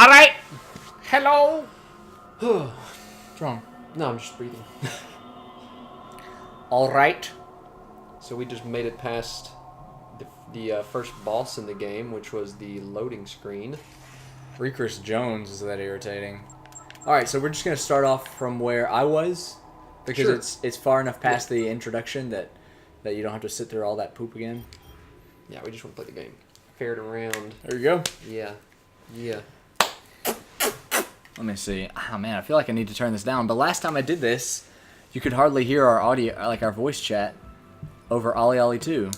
All right. Hello. What's wrong? No, I'm just breathing. All right. So we just made it past the first boss in the game, which was the loading screen. Reekers Jones is that irritating. All right, so we're just gonna start off from where I was, because Sure. it's far enough past the introduction that you don't have to sit through all that poop again. Yeah, we just want to play the game. Ferret around. There you go. Yeah. Yeah. Let me see. Oh man, I feel like I need to turn this down. But last time I did this, you could hardly hear our audio, like our voice chat, over Ollie Ollie 2.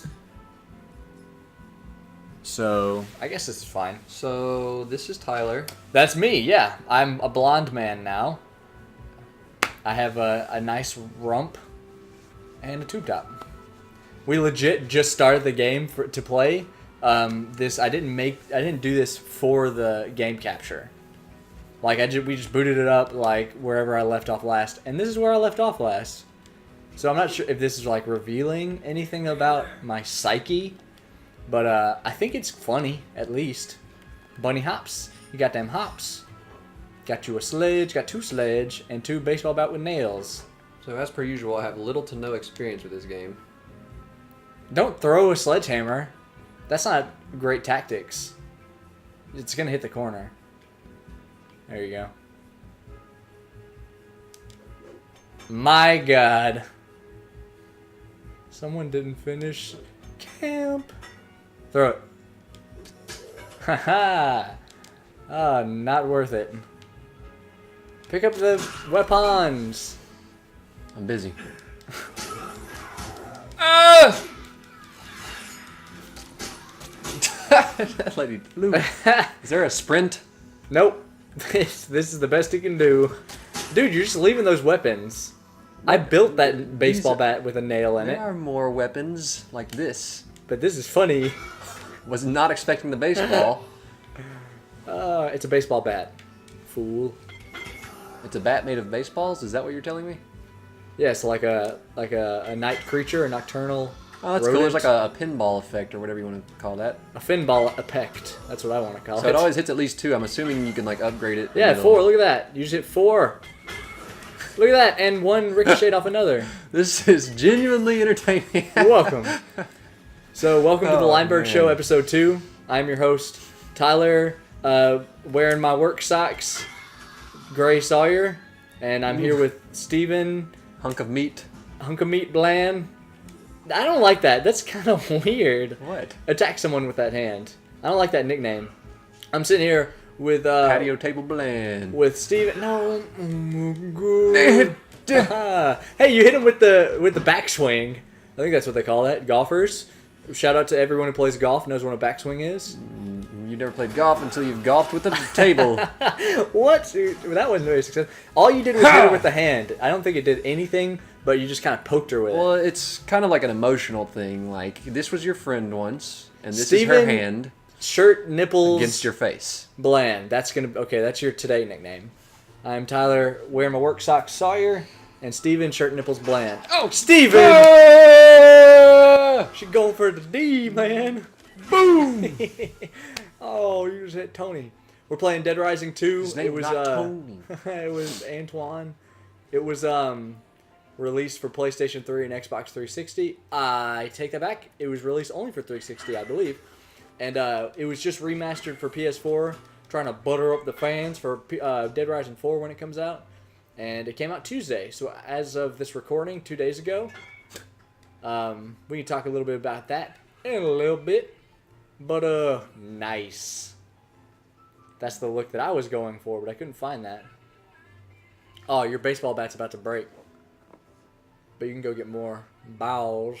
So I guess this is fine. So this is Tyler. That's me. Yeah, I'm a blonde man now. I have a nice rump and a tube top. We legit just started the game to play. I didn't do this for the game capture. Like we just booted it up like wherever I left off last, and this is where I left off last. So I'm not sure if this is like revealing anything about my psyche, but I think it's funny at least. Bunny hops, you got them hops. Got you a sledge, got two sledge, and two baseball bat with nails. So as per usual, I have little to no experience with this game. Don't throw a sledgehammer. That's not great tactics. It's gonna hit the corner. There you go. My God. Someone didn't finish camp. Throw it. Haha. Ah, not worth it. Pick up the weapons. I'm busy. Ah! That lady flew. Is there a sprint? Nope. This is the best he can do. Dude, you're just leaving those weapons. I built that baseball bat with a nail in it. There are more weapons like this. But this is funny. Was not expecting the baseball. It's a baseball bat. Fool. It's a bat made of baseballs? Is that what you're telling me? Yeah, it's like a night creature, a nocturnal Oh, that's cool. There's like a pinball effect or whatever you want to call that. a finball effect. That's what I want to call it. So it always hits at least 2. I'm assuming you can like upgrade it. Yeah, 4. Look at that. You just hit 4. Look at that. And one ricocheted off another. This is genuinely entertaining. You're welcome. So welcome to the Linebird man. Show, episode 2. I'm your host, Tyler, wearing my work socks, Gray Sawyer, and I'm here with Steven, Hunk of meat. Hunk of Meat Bland. I don't like that. That's kind of weird. What? Attack someone with that hand. I don't like that nickname. I'm sitting here with Patio table bland. with Steven. No. Hey, you hit him with the backswing. I think that's what they call that. Golfers. Shout out to everyone who plays golf, knows what a backswing is. You never played golf until you've golfed with a table. What? That wasn't very successful. All you did was hit her with the hand. I don't think it did anything, but you just kind of poked her with Well, it. it's kind of like an emotional thing. Like, this was your friend once, and this is Steven, her hand Shirt, nipples, against your face. Bland. That's that's your today nickname. I'm Tyler, wearing my work socks Sawyer, and Steven, shirt, nipples, Bland. Oh, Steven! She going for the D, man. Boom! Oh, you just hit Tony. We're playing Dead Rising 2. His name was not Tony. It was Antoine. It was released for PlayStation 3 and Xbox 360. I take that back. It was released only for 360, I believe. And it was just remastered for PS4, trying to butter up the fans for Dead Rising 4 when it comes out. And it came out Tuesday. So as of this recording, 2 days ago, we can talk a little bit about that in a little bit. But, nice. That's the look that I was going for, but I couldn't find that. Oh, your baseball bat's about to break. But you can go get more balls.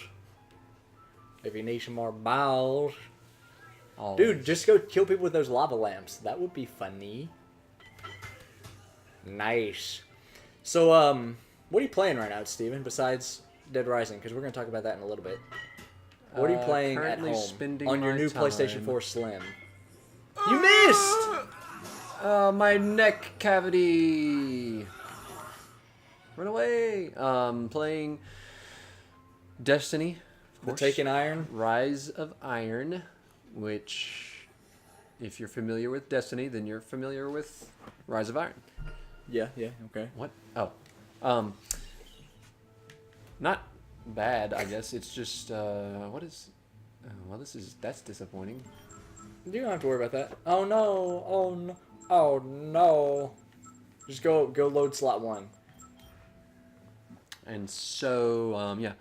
If you need some more balls. Always. Dude, just go kill people with those lava lamps. That would be funny. Nice. So, what are you playing right now, Steven, besides Dead Rising? Because we're going to talk about that in a little bit. What are you playing at currently home spending on your my new time. PlayStation 4 Slim? You missed! My neck cavity. Run away. Playing Destiny. Of The course. Taken Iron? Rise of Iron, which if you're familiar with Destiny, then you're familiar with Rise of Iron. Yeah, okay. What? Oh. Not bad, I guess. It's just, what is... well, that's disappointing. You don't have to worry about that. Oh no, oh no. Just go load slot 1. And so, yeah,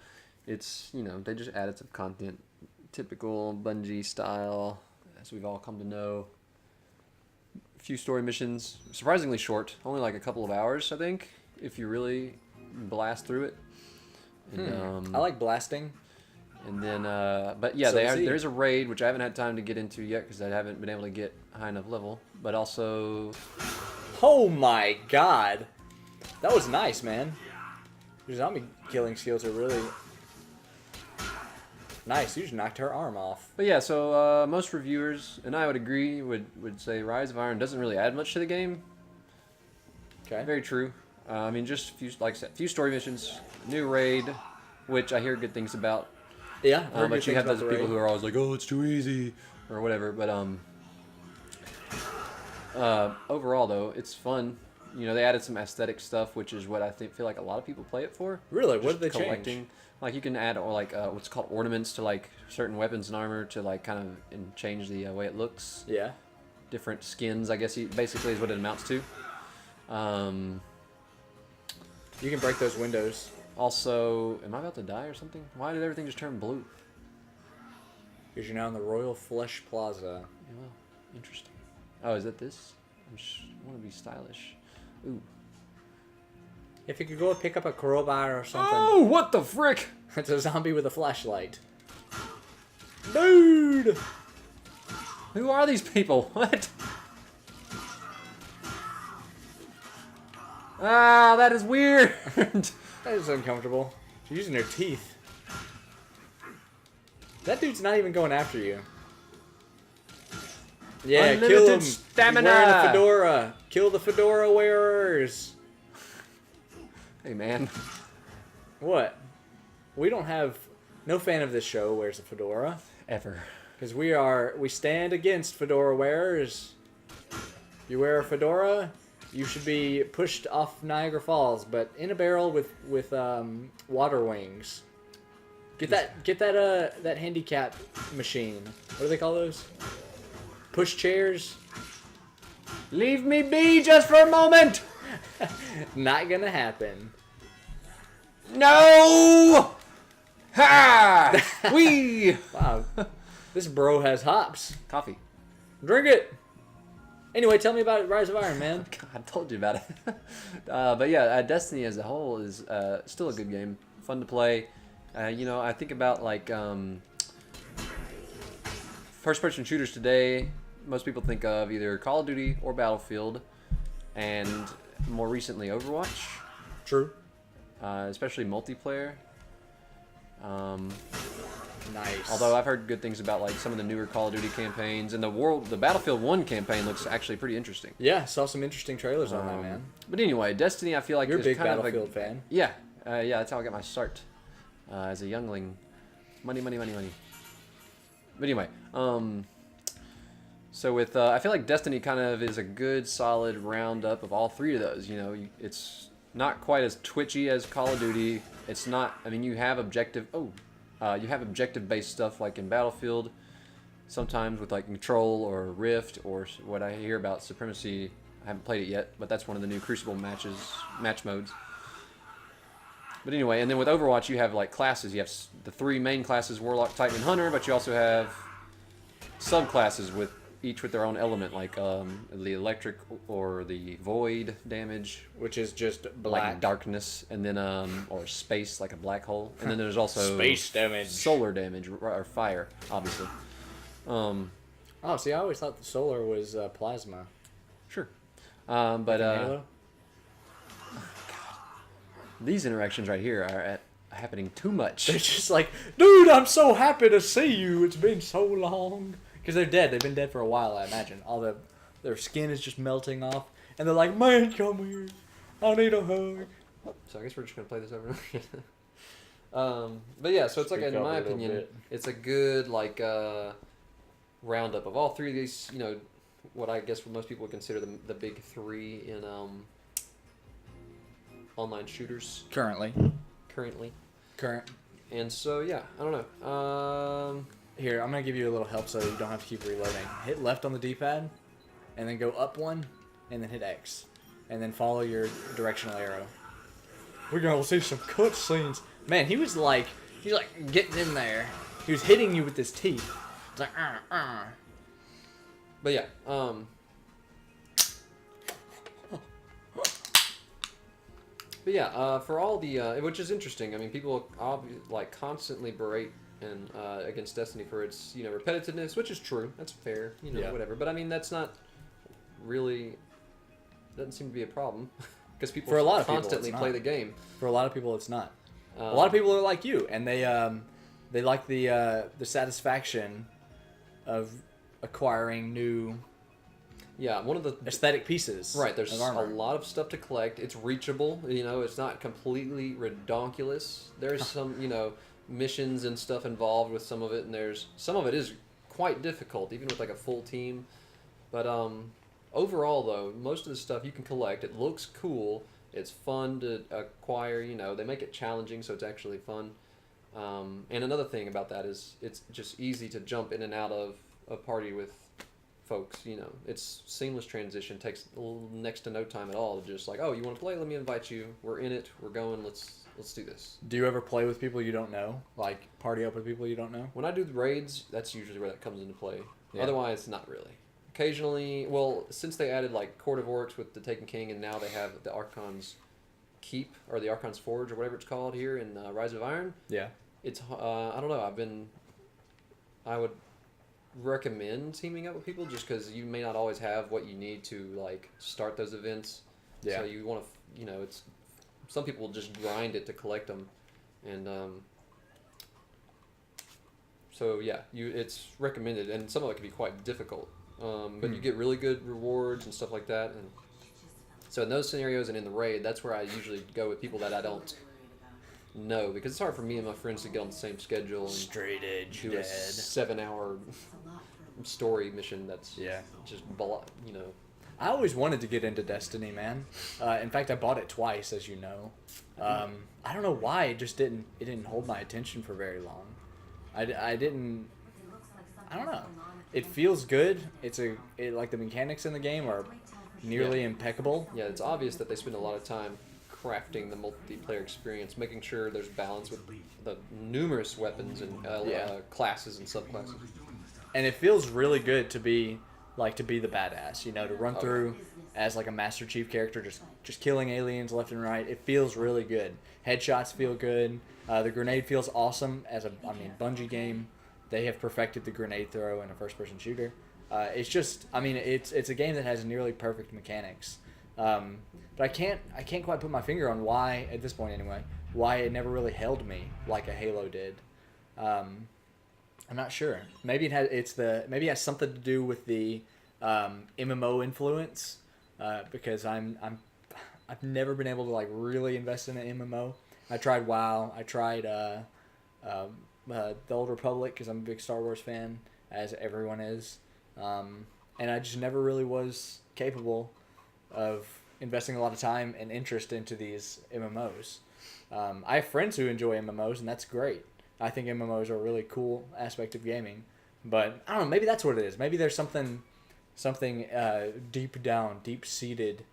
it's, they just added some content. Typical Bungie style, as we've all come to know. A few story missions, surprisingly short, only like a couple of hours, I think, if you really blast through it. And, I like blasting. And then, but yeah, So there's a raid, which I haven't had time to get into yet because I haven't been able to get high enough level. But also... Oh my god. That was nice, man. Your zombie killing skills are really... nice. You just knocked her arm off. But yeah, so most reviewers, and I would agree, would say Rise of Iron doesn't really add much to the game. Okay. Very true. I mean, just like I said, few story missions, new raid, which I hear good things about. Yeah. But you have those people who are always like, "Oh, it's too easy," or whatever. But overall, though, it's fun. They added some aesthetic stuff, which is what I feel like a lot of people play it for. Really? What did they collecting. change? Like you can add what's called ornaments to like certain weapons and armor to like kind of and change the way it looks. Yeah. Different skins, I guess, basically is what it amounts to. You can break those windows. Also, am I about to die or something? Why did everything just turn blue? Because you're now in the Royal Flesh Plaza. Yeah, well, interesting. Oh, is that this? I want to be stylish. Ooh. If you could go pick up a crowbar or something. Oh, what the frick? It's a zombie with a flashlight. Dude! Who are these people? What? Ah, that is weird. That is uncomfortable. She's using her teeth. That dude's not even going after you. Yeah, Unlimited kill him. stamina. He's wearing a fedora. Kill the fedora wearers. Hey, man. What? We don't have... No fan of this show wears a fedora. Ever. Because we stand against fedora wearers. You wear a fedora, you should be pushed off Niagara Falls, but in a barrel with water wings. Get that handicap machine. What do they call those? Push chairs. Leave me be just for a moment. Not gonna happen. No! Ha! Wee! Wow. This bro has hops. Coffee. Drink it. Anyway, tell me about Rise of Iron, man. God, I told you about it. But yeah, Destiny as a whole is still a good game. Fun to play. I think about like first-person shooters today. Most people think of either Call of Duty or Battlefield, and more recently Overwatch. True. Especially multiplayer. Nice. Although I've heard good things about like some of the newer Call of Duty campaigns, and the Battlefield 1 campaign looks actually pretty interesting. Yeah, saw some interesting trailers on that, man. But anyway, Destiny, I feel like You're a is big kind Battlefield of fan. Yeah, that's how I got my start as a youngling. Money. But anyway, so with I feel like Destiny kind of is a good solid roundup of all three of those. It's not quite as twitchy as Call of Duty. It's not. I mean, you have objective. You have objective-based stuff like in Battlefield, sometimes with like Control or Rift or what I hear about Supremacy. I haven't played it yet, but that's one of the new Crucible match modes. But anyway, and then with Overwatch you have like classes. You have the three main classes, Warlock, Titan, and Hunter, but you also have subclasses with each with their own element, like the electric or the void damage, Which is just black. like darkness, and then or space, like a black hole, and then there's also Space damage. solar damage or fire, obviously. Oh, see, I always thought the solar was plasma. Sure, Like but in Halo? these interactions right here are happening too much. They're just like, dude, I'm so happy to see you. It's been so long. Because they're dead. They've been dead for a while, I imagine. Their skin is just melting off. And they're like, man, come here. I need a hug. So I guess we're just gonna play this over. But yeah, so it's like, Speak in up my a little opinion, bit. it's a good like roundup of all three of these. You know, what I guess what most people would consider the big three in online shooters Currently. Current. And so yeah, I don't know. Here, I'm gonna give you a little help so you don't have to keep reloading. Hit left on the D-pad, and then go up one, and then hit X, and then follow your directional arrow. We're gonna see some cutscenes. Man, he's like getting in there. He was hitting you with his teeth. It's like, But yeah, for all the which is interesting. I mean, people like constantly berate and against Destiny for its repetitiveness, which is true. That's fair, whatever. But I mean, that's not really doesn't seem to be a problem because people For a lot of people, constantly it's play not. the game. For a lot of people, it's not. A lot of people are like you, and they like the satisfaction of acquiring new Yeah, one of the aesthetic pieces. right. There's of a armor. lot of stuff to collect. It's reachable. It's not completely redonkulous. There's some missions and stuff involved with some of it, and there's some of it is quite difficult, even with like a full team. But overall, though, most of the stuff you can collect. It looks cool. It's fun to acquire. They make it challenging, so it's actually fun. And another thing about that is it's just easy to jump in and out of a party with folks. It's seamless transition. Takes next to no time at all to just like, oh, you want to play? Let me invite you. We're in it. We're going. Let's do this. Do you ever play with people you don't know? Like party up with people you don't know? When I do the raids, that's usually where that comes into play. Yeah. Otherwise, not really. Occasionally, well, since they added like Court of Orcs with the Taken King, and now they have the Archon's Keep or the Archon's Forge or whatever it's called here in Rise of Iron. Yeah. It's I don't know. I would recommend teaming up with people just because you may not always have what you need to like start those events. Yeah. So you want to, it's some people will just grind it to collect them, and so yeah, it's recommended, and some of it can be quite difficult. But you get really good rewards and stuff like that, and so in those scenarios and in the raid, that's where I usually go with people that I don't know, because it's hard for me and my friends to get on the same schedule and Straight edge do dead. a 7-hour story mission that's just I always wanted to get into Destiny, man. In fact, I bought it twice, as you know. I don't know why it didn't hold my attention for very long. I don't know. It feels good. Like the mechanics in the game are nearly impeccable. Yeah, it's obvious that they spend a lot of time crafting the multiplayer experience, making sure there's balance with the numerous weapons and classes and subclasses. And it feels really good to be the badass, to run through as like a Master Chief character, just killing aliens left and right. It feels really good. Headshots feel good. The grenade feels awesome Bungie game. They have perfected the grenade throw in a first-person shooter. It's a game that has nearly perfect mechanics. But I can't quite put my finger on why, at this point anyway, why it never really held me like a Halo did. I'm not sure. Maybe it has something to do with the MMO influence, because I've never been able to like really invest in an MMO. I tried WoW. I tried the Old Republic because I'm a big Star Wars fan, as everyone is, and I just never really was capable of investing a lot of time and interest into these MMOs. I have friends who enjoy MMOs, and that's great. I think MMOs are a really cool aspect of gaming, but I don't know. Maybe that's what it is. Maybe there's something deep down, deep seated,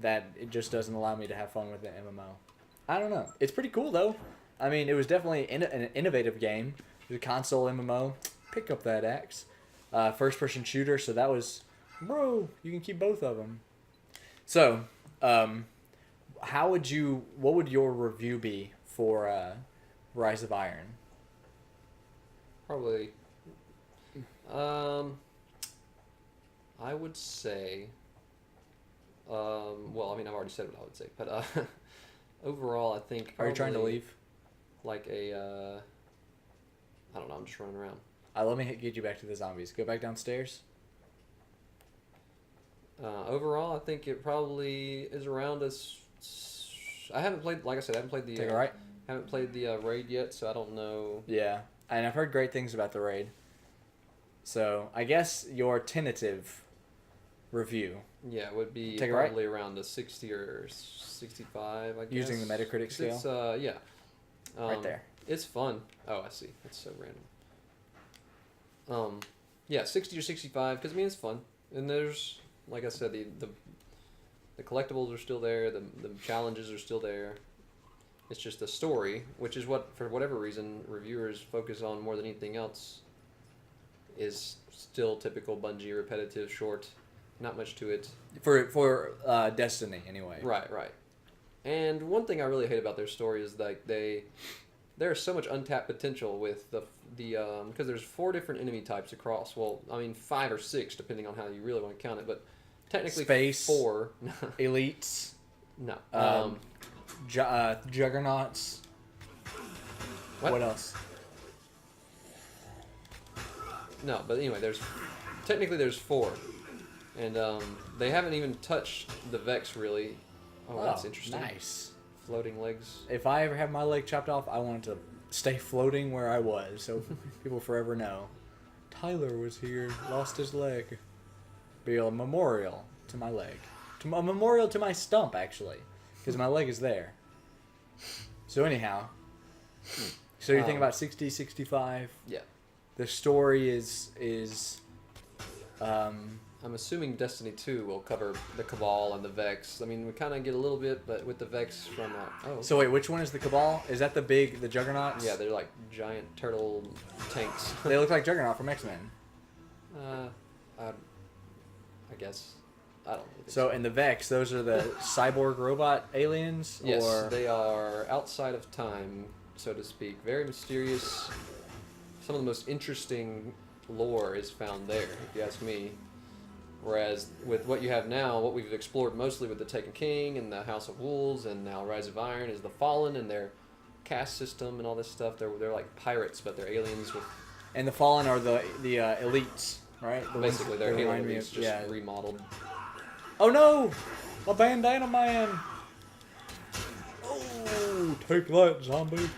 that it just doesn't allow me to have fun with the MMO. I don't know. It's pretty cool though. I mean, it was definitely an innovative game. It was a console MMO. Pick up that axe. First-person shooter. So that was, bro. You can keep both of them. So, what would your review be for Rise of Iron? Probably. I would say. Well, I mean, I've already said what I would say, but overall, I think. Are you trying to leave? Like I don't know. I'm just running around. Let me get you back to the zombies. Go back downstairs. Overall, I think it probably is around us. I haven't played, like I said, I haven't played the. Take it right. Haven't played the raid yet, so I don't know. Yeah, and I've heard great things about the raid. So I guess your tentative review Yeah, it would be Take it right? probably around a 60 or 65, I guess. Using the Metacritic 'Cause it's, scale? yeah. Right there. It's fun. Oh, I see. That's so random. Yeah, 60 or 65, because, I mean, it's fun. And there's, like I said, the collectibles are still there, the challenges are still there. It's just the story, which is what, for whatever reason, reviewers focus on more than anything else, is still typical Bungie, repetitive, short, not much to it. For Destiny, anyway. Right. And one thing I really hate about their story is like there's so much untapped potential with the because there's 4 different enemy types across. Well, I mean 5 or 6 depending on how you really want to count it, but technically Space, 4. Elites. No. Juggernauts. What else? No, but anyway, there's 4, and they haven't even touched the Vex really. Oh, that's interesting. Nice. Floating legs. If I ever have my leg chopped off, I want it to stay floating where I was, so people forever know. Tyler was here, lost his leg. Be a memorial to my leg. A memorial to my stump, actually, because my leg is there. So anyhow, so you think about 60, 65. Yeah. The story is I'm assuming Destiny 2 will cover the Cabal and the Vex. I mean, we kind of get a little bit, but with the Vex from... So wait, which one is the Cabal? Is that the Juggernauts? Yeah, they're like giant turtle tanks. They look like Juggernaut from X-Men. I guess. I don't know. So in the Vex, those are the cyborg robot aliens? Yes, or... they are outside of time, so to speak. Very mysterious. Some of the most interesting lore is found there, if you ask me. Whereas with what you have now, what we've explored mostly with the Taken King and the House of Wolves and now Rise of Iron is the Fallen and their caste system and all this stuff. They're like pirates, but they're aliens with... And the Fallen are the elites, right? Basically, they're Halo remind me elites, of- just remodeled. Oh no! My bandana man! Oh, take that, zombie!